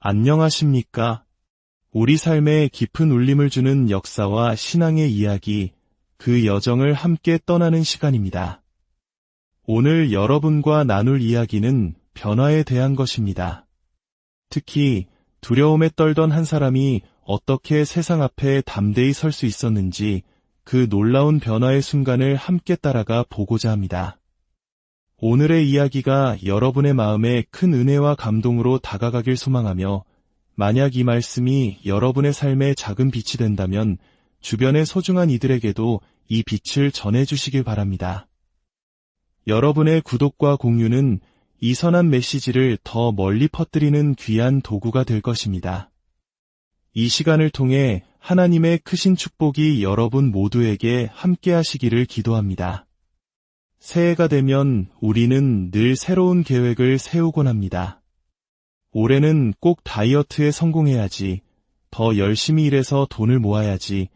안녕하십니까? 우리 삶에 깊은 울림을 주는 역사와 신앙의 이야기, 그 여정을 함께 떠나는 시간입니다. 오늘 여러분과 나눌 이야기는 변화에 대한 것입니다. 특히 두려움에 떨던 한 사람이 어떻게 세상 앞에 담대히 설 수 있었는지 그 놀라운 변화의 순간을 함께 따라가 보고자 합니다. 오늘의 이야기가 여러분의 마음에 큰 은혜와 감동으로 다가가길 소망하며, 만약 이 말씀이 여러분의 삶에 작은 빛이 된다면 주변의 소중한 이들에게도 이 빛을 전해주시길 바랍니다. 여러분의 구독과 공유는 이 선한 메시지를 더 멀리 퍼뜨리는 귀한 도구가 될 것입니다. 이 시간을 통해 하나님의 크신 축복이 여러분 모두에게 함께 하시기를 기도합니다. 새해가 되면 우리는 늘 새로운 계획을 세우곤 합니다. 올해는 꼭 다이어트에 성공해야지, 더 열심히 일해서 돈을 모아야지,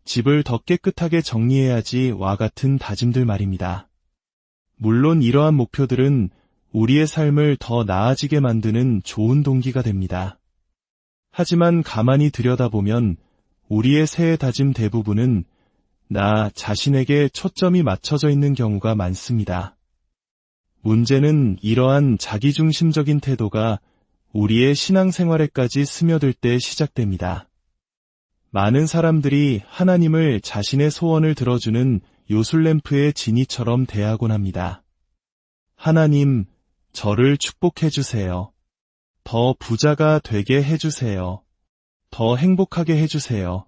집을 더 깨끗하게 정리해야지와 같은 다짐들 말입니다. 물론 이러한 목표들은 우리의 삶을 더 나아지게 만드는 좋은 동기가 됩니다. 하지만 가만히 들여다보면 우리의 새해 다짐 대부분은 나 자신에게 초점이 맞춰져 있는 경우가 많습니다. 문제는 이러한 자기중심적인 태도가 우리의 신앙생활에까지 스며들 때 시작됩니다. 많은 사람들이 하나님을 자신의 소원을 들어주는 요술램프의 지니처럼 대하곤 합니다. 하나님, 저를 축복해 주세요. 더 부자가 되게 해주세요. 더 행복하게 해주세요.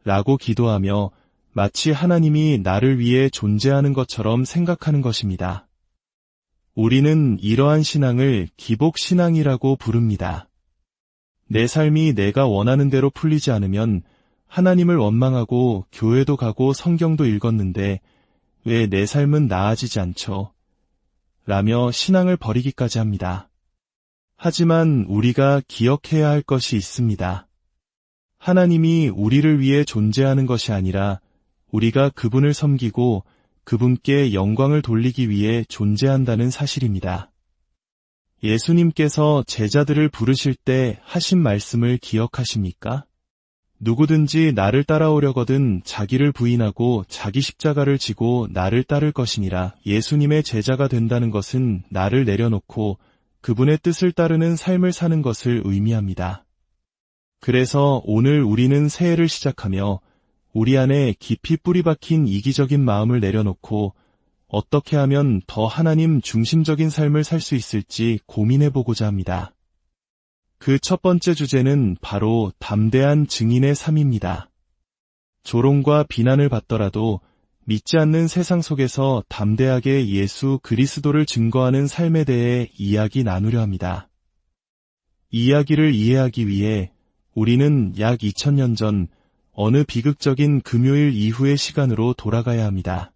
라고 기도하며 마치 하나님이 나를 위해 존재하는 것처럼 생각하는 것입니다. 우리는 이러한 신앙을 기복신앙이라고 부릅니다. 내 삶이 내가 원하는 대로 풀리지 않으면 하나님을 원망하고 교회도 가고 성경도 읽었는데 왜 내 삶은 나아지지 않죠? 라며 신앙을 버리기까지 합니다. 하지만 우리가 기억해야 할 것이 있습니다. 하나님이 우리를 위해 존재하는 것이 아니라 우리가 그분을 섬기고 그분께 영광을 돌리기 위해 존재한다는 사실입니다. 예수님께서 제자들을 부르실 때 하신 말씀을 기억하십니까? 누구든지 나를 따라오려거든 자기를 부인하고 자기 십자가를 지고 나를 따를 것이니라. 예수님의 제자가 된다는 것은 나를 내려놓고 그분의 뜻을 따르는 삶을 사는 것을 의미합니다. 그래서 오늘 우리는 새해를 시작하며 우리 안에 깊이 뿌리박힌 이기적인 마음을 내려놓고 어떻게 하면 더 하나님 중심적인 삶을 살 수 있을지 고민해보고자 합니다. 그 첫 번째 주제는 바로 담대한 증인의 삶입니다. 조롱과 비난을 받더라도 믿지 않는 세상 속에서 담대하게 예수 그리스도를 증거하는 삶에 대해 이야기 나누려 합니다. 이 이야기를 이해하기 위해 우리는 약 2000년 전 어느 비극적인 금요일 이후의 시간으로 돌아가야 합니다.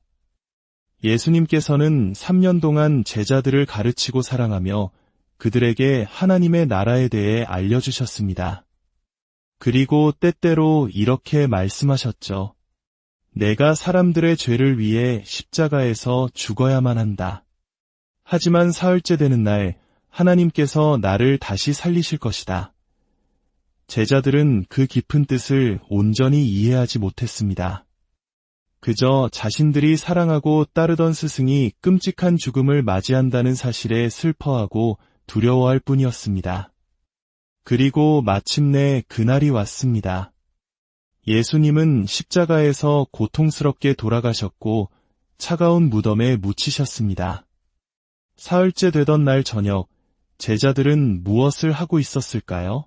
예수님께서는 3년 동안 제자들을 가르치고 사랑하며 그들에게 하나님의 나라에 대해 알려주셨습니다. 그리고 때때로 이렇게 말씀하셨죠. 내가 사람들의 죄를 위해 십자가에서 죽어야만 한다. 하지만 사흘째 되는 날 하나님께서 나를 다시 살리실 것이다. 제자들은 그 깊은 뜻을 온전히 이해하지 못했습니다. 그저 자신들이 사랑하고 따르던 스승이 끔찍한 죽음을 맞이한다는 사실에 슬퍼하고 두려워할 뿐이었습니다. 그리고 마침내 그날이 왔습니다. 예수님은 십자가에서 고통스럽게 돌아가셨고 차가운 무덤에 묻히셨습니다. 사흘째 되던 날 저녁, 제자들은 무엇을 하고 있었을까요?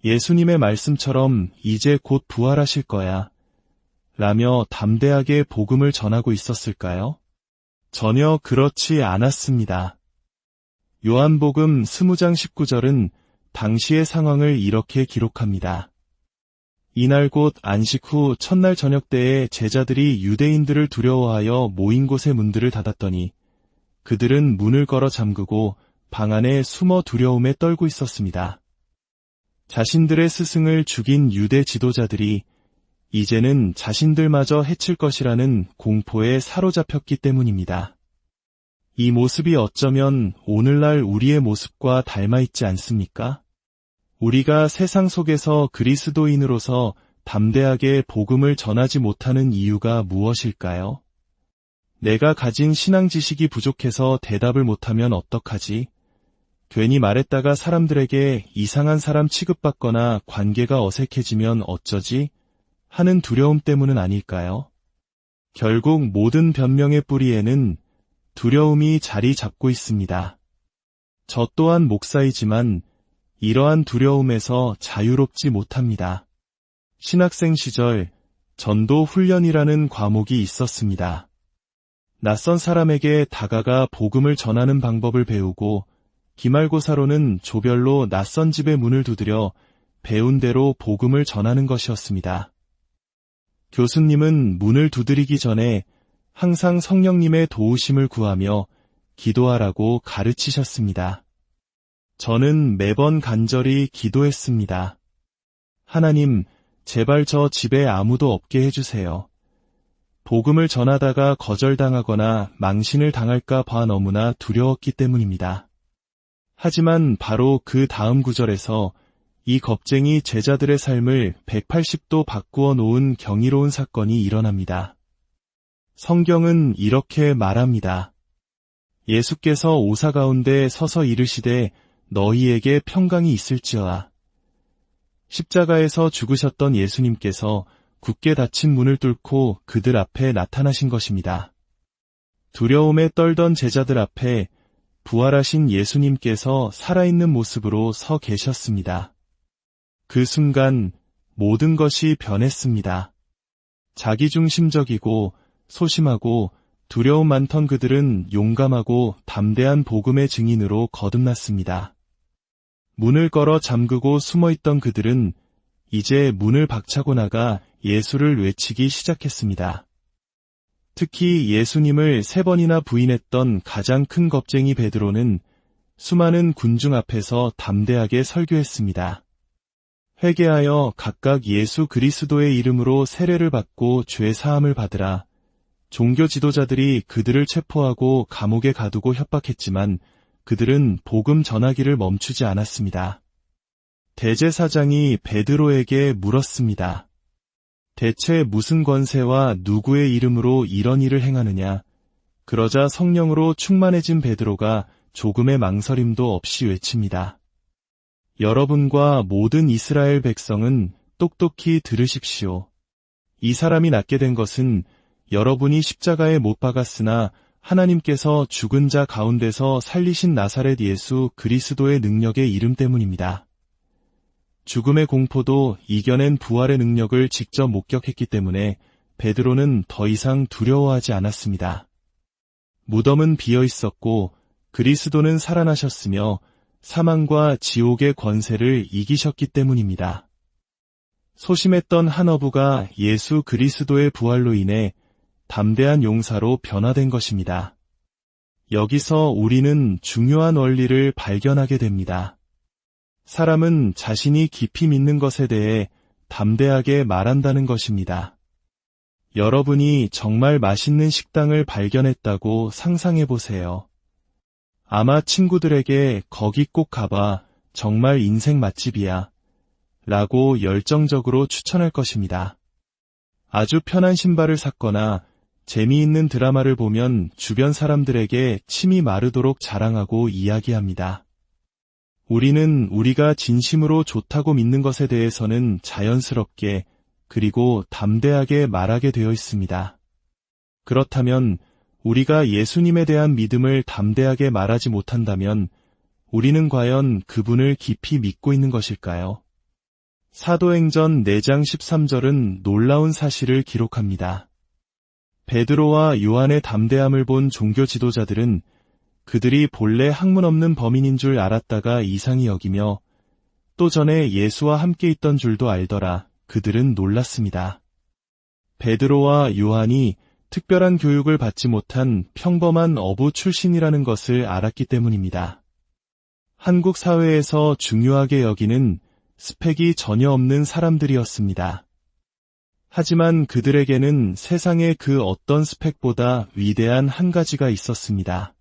예수님의 말씀처럼 이제 곧 부활하실 거야 라며 담대하게 복음을 전하고 있었을까요? 전혀 그렇지 않았습니다. 요한복음 20장 19절은 당시의 상황을 이렇게 기록합니다. 이날 곧 안식 후 첫날 저녁 때에 제자들이 유대인들을 두려워하여 모인 곳의 문들을 닫았더니 그들은 문을 걸어 잠그고 방 안에 숨어 두려움에 떨고 있었습니다. 자신들의 스승을 죽인 유대 지도자들이 이제는 자신들마저 해칠 것이라는 공포에 사로잡혔기 때문입니다. 이 모습이 어쩌면 오늘날 우리의 모습과 닮아 있지 않습니까? 우리가 세상 속에서 그리스도인으로서 담대하게 복음을 전하지 못하는 이유가 무엇일까요? 내가 가진 신앙 지식이 부족해서 대답을 못하면 어떡하지? 괜히 말했다가 사람들에게 이상한 사람 취급받거나 관계가 어색해지면 어쩌지? 하는 두려움 때문은 아닐까요? 결국 모든 변명의 뿌리에는 두려움이 자리 잡고 있습니다. 저 또한 목사이지만 이러한 두려움에서 자유롭지 못합니다. 신학생 시절 전도 훈련이라는 과목이 있었습니다. 낯선 사람에게 다가가 복음을 전하는 방법을 배우고 기말고사로는 조별로 낯선 집의 문을 두드려 배운 대로 복음을 전하는 것이었습니다. 교수님은 문을 두드리기 전에 항상 성령님의 도우심을 구하며 기도하라고 가르치셨습니다. 저는 매번 간절히 기도했습니다. 하나님, 제발 저 집에 아무도 없게 해주세요. 복음을 전하다가 거절당하거나 망신을 당할까 봐 너무나 두려웠기 때문입니다. 하지만 바로 그 다음 구절에서 이 겁쟁이 제자들의 삶을 180도 바꾸어 놓은 경이로운 사건이 일어납니다. 성경은 이렇게 말합니다. 예수께서 오사 가운데 서서 이르시되 너희에게 평강이 있을지어다. 십자가에서 죽으셨던 예수님께서 굳게 닫힌 문을 뚫고 그들 앞에 나타나신 것입니다. 두려움에 떨던 제자들 앞에 부활하신 예수님께서 살아있는 모습으로 서 계셨습니다. 그 순간 모든 것이 변했습니다. 자기중심적이고 소심하고 두려움 많던 그들은 용감하고 담대한 복음의 증인으로 거듭났습니다. 문을 걸어 잠그고 숨어있던 그들은 이제 문을 박차고 나가 예수를 외치기 시작했습니다. 특히 예수님을 3번이나 부인했던 가장 큰 겁쟁이 베드로는 수많은 군중 앞에서 담대하게 설교했습니다. 회개하여 각각 예수 그리스도의 이름으로 세례를 받고 죄 사함을 받으라. 종교 지도자들이 그들을 체포하고 감옥에 가두고 협박했지만 그들은 복음 전하기를 멈추지 않았습니다. 대제사장이 베드로에게 물었습니다. 대체 무슨 권세와 누구의 이름으로 이런 일을 행하느냐? 그러자 성령으로 충만해진 베드로가 조금의 망설임도 없이 외칩니다. 여러분과 모든 이스라엘 백성은 똑똑히 들으십시오. 이 사람이 낫게 된 것은 여러분이 십자가에 못 박았으나 하나님께서 죽은 자 가운데서 살리신 나사렛 예수 그리스도의 능력의 이름 때문입니다. 죽음의 공포도 이겨낸 부활의 능력을 직접 목격했기 때문에 베드로는 더 이상 두려워하지 않았습니다. 무덤은 비어 있었고 그리스도는 살아나셨으며 사망과 지옥의 권세를 이기셨기 때문입니다. 소심했던 한 어부가 예수 그리스도의 부활로 인해 담대한 용사로 변화된 것입니다. 여기서 우리는 중요한 원리를 발견하게 됩니다. 사람은 자신이 깊이 믿는 것에 대해 담대하게 말한다는 것입니다. 여러분이 정말 맛있는 식당을 발견했다고 상상해 보세요. 아마 친구들에게 거기 꼭 가봐, 정말 인생 맛집이야 라고 열정적으로 추천할 것입니다. 아주 편한 신발을 샀거나 재미있는 드라마를 보면 주변 사람들에게 침이 마르도록 자랑하고 이야기합니다. 우리는 우리가 진심으로 좋다고 믿는 것에 대해서는 자연스럽게 그리고 담대하게 말하게 되어 있습니다. 그렇다면 우리가 예수님에 대한 믿음을 담대하게 말하지 못한다면 우리는 과연 그분을 깊이 믿고 있는 것일까요? 사도행전 4장 13절은 놀라운 사실을 기록합니다. 베드로와 요한의 담대함을 본 종교 지도자들은 그들이 본래 학문 없는 범인인 줄 알았다가 이상히 여기며 또 전에 예수와 함께 있던 줄도 알더라. 그들은 놀랐습니다. 베드로와 요한이 특별한 교육을 받지 못한 평범한 어부 출신이라는 것을 알았기 때문입니다. 한국 사회에서 중요하게 여기는 스펙이 전혀 없는 사람들이었습니다. 하지만 그들에게는 세상의 그 어떤 스펙보다 위대한 한 가지가 있었습니다.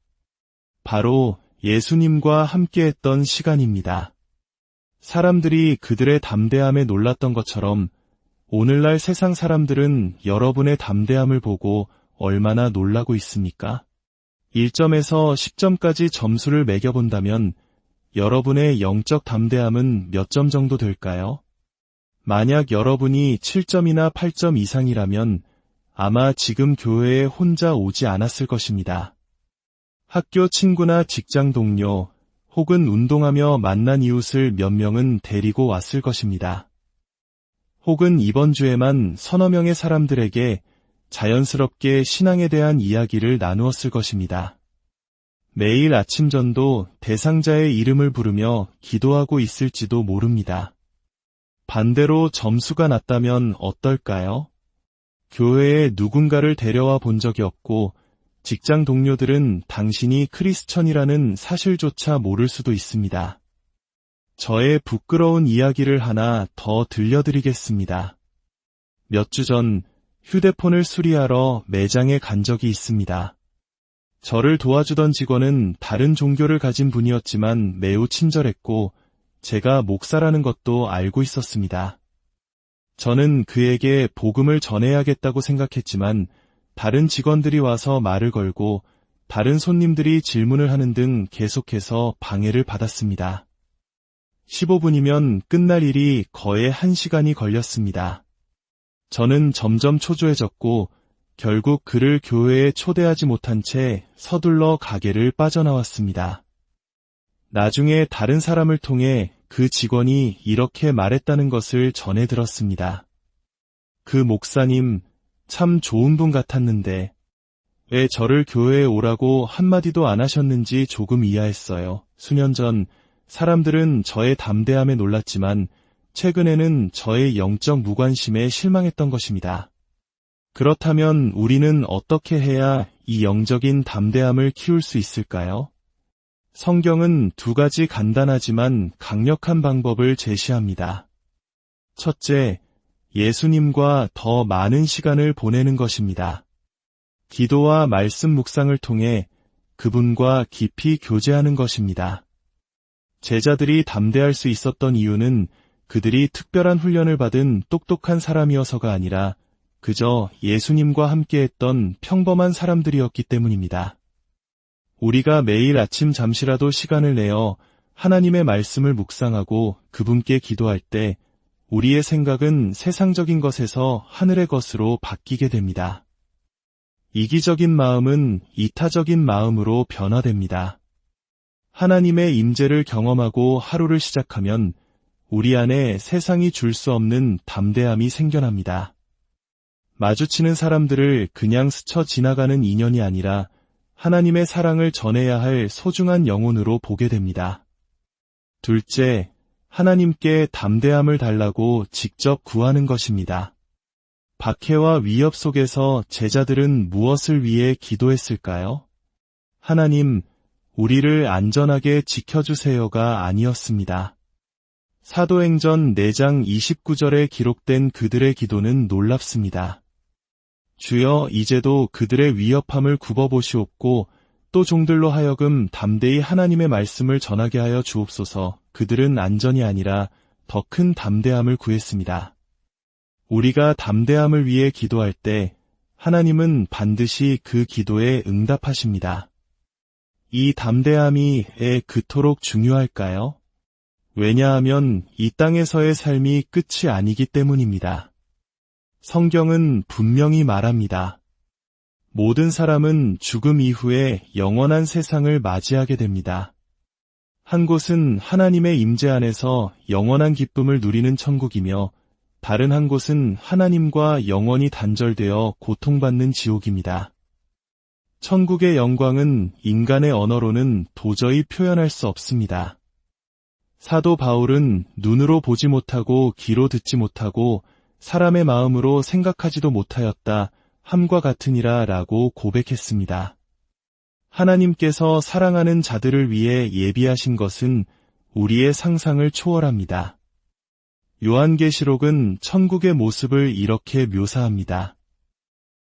바로 예수님과 함께했던 시간입니다. 사람들이 그들의 담대함에 놀랐던 것처럼 오늘날 세상 사람들은 여러분의 담대함을 보고 얼마나 놀라고 있습니까? 1점에서 10점까지 점수를 매겨본다면 여러분의 영적 담대함은 몇 점 정도 될까요? 만약 여러분이 7점이나 8점 이상이라면 아마 지금 교회에 혼자 오지 않았을 것입니다. 학교 친구나 직장 동료 혹은 운동하며 만난 이웃을 몇 명은 데리고 왔을 것입니다. 혹은 이번 주에만 서너 명의 사람들에게 자연스럽게 신앙에 대한 이야기를 나누었을 것입니다. 매일 아침 전도 대상자의 이름을 부르며 기도하고 있을지도 모릅니다. 반대로 점수가 낮다면 어떨까요? 교회에 누군가를 데려와 본 적이 없고 직장 동료들은 당신이 크리스천이라는 사실조차 모를 수도 있습니다. 저의 부끄러운 이야기를 하나 더 들려드리겠습니다. 몇 주 전 휴대폰을 수리하러 매장에 간 적이 있습니다. 저를 도와주던 직원은 다른 종교를 가진 분이었지만 매우 친절했고 제가 목사라는 것도 알고 있었습니다. 저는 그에게 복음을 전해야겠다고 생각했지만 다른 직원들이 와서 말을 걸고 다른 손님들이 질문을 하는 등 계속해서 방해를 받았습니다. 15분이면 끝날 일이 거의 1시간이 걸렸습니다. 저는 점점 초조해졌고 결국 그를 교회에 초대하지 못한 채 서둘러 가게를 빠져나왔습니다. 나중에 다른 사람을 통해 그 직원이 이렇게 말했다는 것을 전해 들었습니다. 그 목사님 참 좋은 분 같았는데 왜 저를 교회에 오라고 한마디도 안 하셨는지 조금 이해했어요. 수년 전 사람들은 저의 담대함에 놀랐지만 최근에는 저의 영적 무관심에 실망했던 것입니다. 그렇다면 우리는 어떻게 해야 이 영적인 담대함을 키울 수 있을까요? 성경은 두 가지 간단하지만 강력한 방법을 제시합니다. 첫째, 예수님과 더 많은 시간을 보내는 것입니다. 기도와 말씀 묵상을 통해 그분과 깊이 교제하는 것입니다. 제자들이 담대할 수 있었던 이유는 그들이 특별한 훈련을 받은 똑똑한 사람이어서가 아니라 그저 예수님과 함께했던 평범한 사람들이었기 때문입니다. 우리가 매일 아침 잠시라도 시간을 내어 하나님의 말씀을 묵상하고 그분께 기도할 때 우리의 생각은 세상적인 것에서 하늘의 것으로 바뀌게 됩니다. 이기적인 마음은 이타적인 마음으로 변화됩니다. 하나님의 임재를 경험하고 하루를 시작하면 우리 안에 세상이 줄 수 없는 담대함이 생겨납니다. 마주치는 사람들을 그냥 스쳐 지나가는 인연이 아니라 하나님의 사랑을 전해야 할 소중한 영혼으로 보게 됩니다. 둘째, 하나님께 담대함을 달라고 직접 구하는 것입니다. 박해와 위협 속에서 제자들은 무엇을 위해 기도했을까요? 하나님, 우리를 안전하게 지켜주세요가 아니었습니다. 사도행전 4장 29절에 기록된 그들의 기도는 놀랍습니다. 주여 이제도 그들의 위협함을 굽어보시옵고 또 종들로 하여금 담대히 하나님의 말씀을 전하게 하여 주옵소서. 그들은 안전이 아니라 더 큰 담대함을 구했습니다. 우리가 담대함을 위해 기도할 때 하나님은 반드시 그 기도에 응답하십니다. 이 담대함이 왜 그토록 중요할까요? 왜냐하면 이 땅에서의 삶이 끝이 아니기 때문입니다. 성경은 분명히 말합니다. 모든 사람은 죽음 이후에 영원한 세상을 맞이하게 됩니다. 한 곳은 하나님의 임재 안에서 영원한 기쁨을 누리는 천국이며 다른 한 곳은 하나님과 영원히 단절되어 고통받는 지옥입니다. 천국의 영광은 인간의 언어로는 도저히 표현할 수 없습니다. 사도 바울은 눈으로 보지 못하고 귀로 듣지 못하고 사람의 마음으로 생각하지도 못하였다 함과 같으니라 라고 고백했습니다. 하나님께서 사랑하는 자들을 위해 예비하신 것은 우리의 상상을 초월합니다. 요한계시록은 천국의 모습을 이렇게 묘사합니다.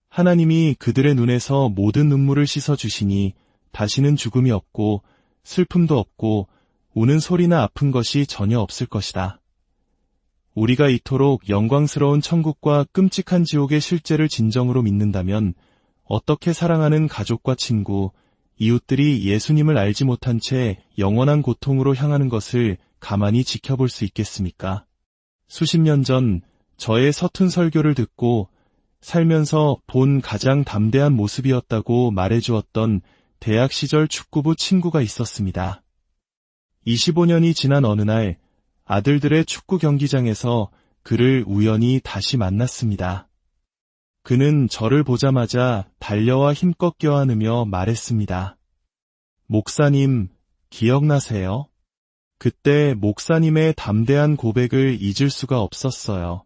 하나님이 그들의 눈에서 모든 눈물을 씻어주시니 다시는 죽음이 없고 슬픔도 없고 우는 소리나 아픈 것이 전혀 없을 것이다. 우리가 이토록 영광스러운 천국과 끔찍한 지옥의 실제를 진정으로 믿는다면 어떻게 사랑하는 가족과 친구, 이웃들이 예수님을 알지 못한 채 영원한 고통으로 향하는 것을 가만히 지켜볼 수 있겠습니까? 수십 년 전 저의 서툰 설교를 듣고 살면서 본 가장 담대한 모습이었다고 말해주었던 대학 시절 축구부 친구가 있었습니다. 25년이 지난 어느 날 아들들의 축구 경기장에서 그를 우연히 다시 만났습니다. 그는 저를 보자마자 달려와 힘껏 껴안으며 말했습니다. 목사님, 기억나세요? 그때 목사님의 담대한 고백을 잊을 수가 없었어요.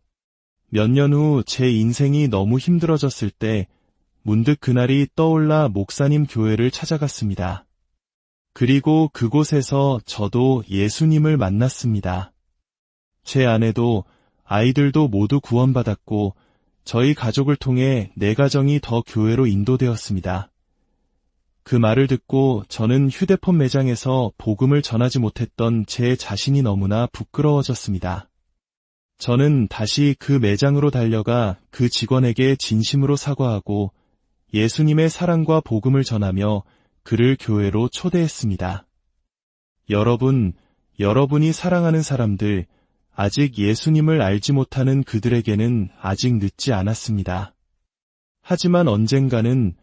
몇 년 후 제 인생이 너무 힘들어졌을 때 문득 그날이 떠올라 목사님 교회를 찾아갔습니다. 그리고 그곳에서 저도 예수님을 만났습니다. 제 아내도 아이들도 모두 구원받았고 저희 가족을 통해 내 가정이 더 교회로 인도되었습니다. 그 말을 듣고 저는 휴대폰 매장에서 복음을 전하지 못했던 제 자신이 너무나 부끄러워졌습니다. 저는 다시 그 매장으로 달려가 그 직원에게 진심으로 사과하고 예수님의 사랑과 복음을 전하며 그를 교회로 초대했습니다. 여러분이 사랑하는 사람들, 아직 예수님을 알지 못하는 그들에게는 아직 늦지 않았습니다. 하지만 언젠가는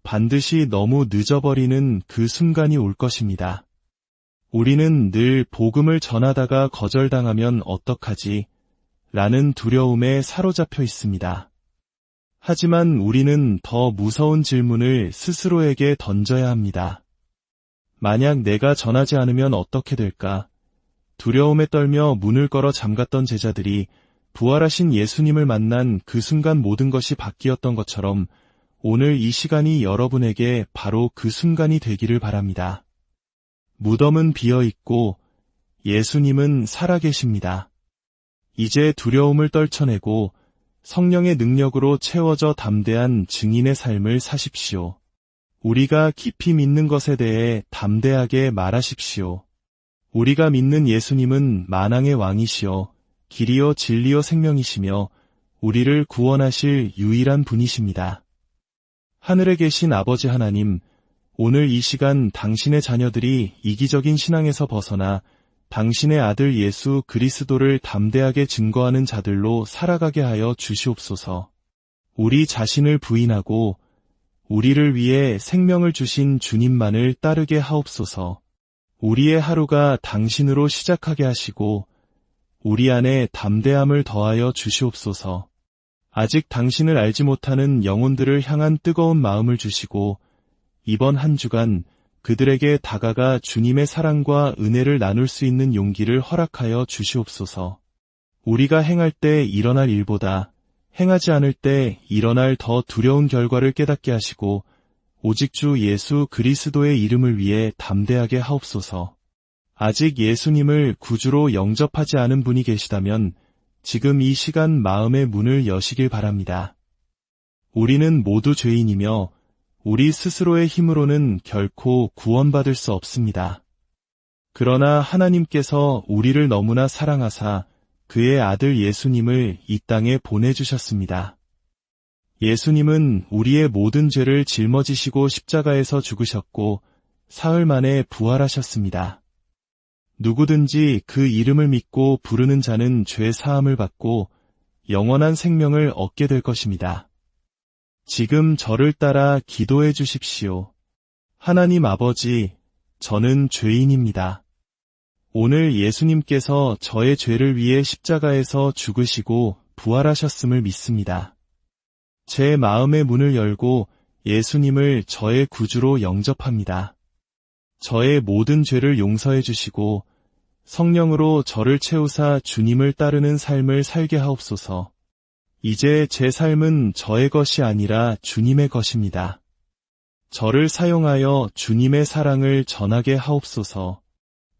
반드시 너무 늦어버리는 그 순간이 올 것입니다. 우리는 늘 복음을 전하다가 거절당하면 어떡하지? 라는 두려움에 사로잡혀 있습니다. 하지만 우리는 더 무서운 질문을 스스로에게 던져야 합니다. 만약 내가 전하지 않으면 어떻게 될까? 두려움에 떨며 문을 걸어 잠갔던 제자들이 부활하신 예수님을 만난 그 순간 모든 것이 바뀌었던 것처럼 오늘 이 시간이 여러분에게 바로 그 순간이 되기를 바랍니다. 무덤은 비어있고 예수님은 살아계십니다. 이제 두려움을 떨쳐내고 성령의 능력으로 채워져 담대한 증인의 삶을 사십시오. 우리가 깊이 믿는 것에 대해 담대하게 말하십시오. 우리가 믿는 예수님은 만왕의 왕이시여 길이요 진리요 생명이시며 우리를 구원하실 유일한 분이십니다. 하늘에 계신 아버지 하나님, 오늘 이 시간 당신의 자녀들이 이기적인 신앙에서 벗어나 당신의 아들 예수 그리스도를 담대하게 증거하는 자들로 살아가게 하여 주시옵소서. 우리 자신을 부인하고 우리를 위해 생명을 주신 주님만을 따르게 하옵소서. 우리의 하루가 당신으로 시작하게 하시고 우리 안에 담대함을 더하여 주시옵소서. 아직 당신을 알지 못하는 영혼들을 향한 뜨거운 마음을 주시고 이번 한 주간 그들에게 다가가 주님의 사랑과 은혜를 나눌 수 있는 용기를 허락하여 주시옵소서. 우리가 행할 때 일어날 일보다 행하지 않을 때 일어날 더 두려운 결과를 깨닫게 하시고 오직 주 예수 그리스도의 이름을 위해 담대하게 하옵소서. 아직 예수님을 구주로 영접하지 않은 분이 계시다면 지금 이 시간 마음의 문을 여시길 바랍니다. 우리는 모두 죄인이며 우리 스스로의 힘으로는 결코 구원받을 수 없습니다. 그러나 하나님께서 우리를 너무나 사랑하사 그의 아들 예수님을 이 땅에 보내주셨습니다. 예수님은 우리의 모든 죄를 짊어지시고 십자가에서 죽으셨고 사흘 만에 부활하셨습니다. 누구든지 그 이름을 믿고 부르는 자는 죄 사함을 받고 영원한 생명을 얻게 될 것입니다. 지금 저를 따라 기도해 주십시오. 하나님 아버지, 저는 죄인입니다. 오늘 예수님께서 저의 죄를 위해 십자가에서 죽으시고 부활하셨음을 믿습니다. 제 마음의 문을 열고 예수님을 저의 구주로 영접합니다. 저의 모든 죄를 용서해 주시고 성령으로 저를 채우사 주님을 따르는 삶을 살게 하옵소서. 이제 제 삶은 저의 것이 아니라 주님의 것입니다. 저를 사용하여 주님의 사랑을 전하게 하옵소서.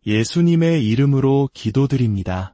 예수님의 이름으로 기도드립니다.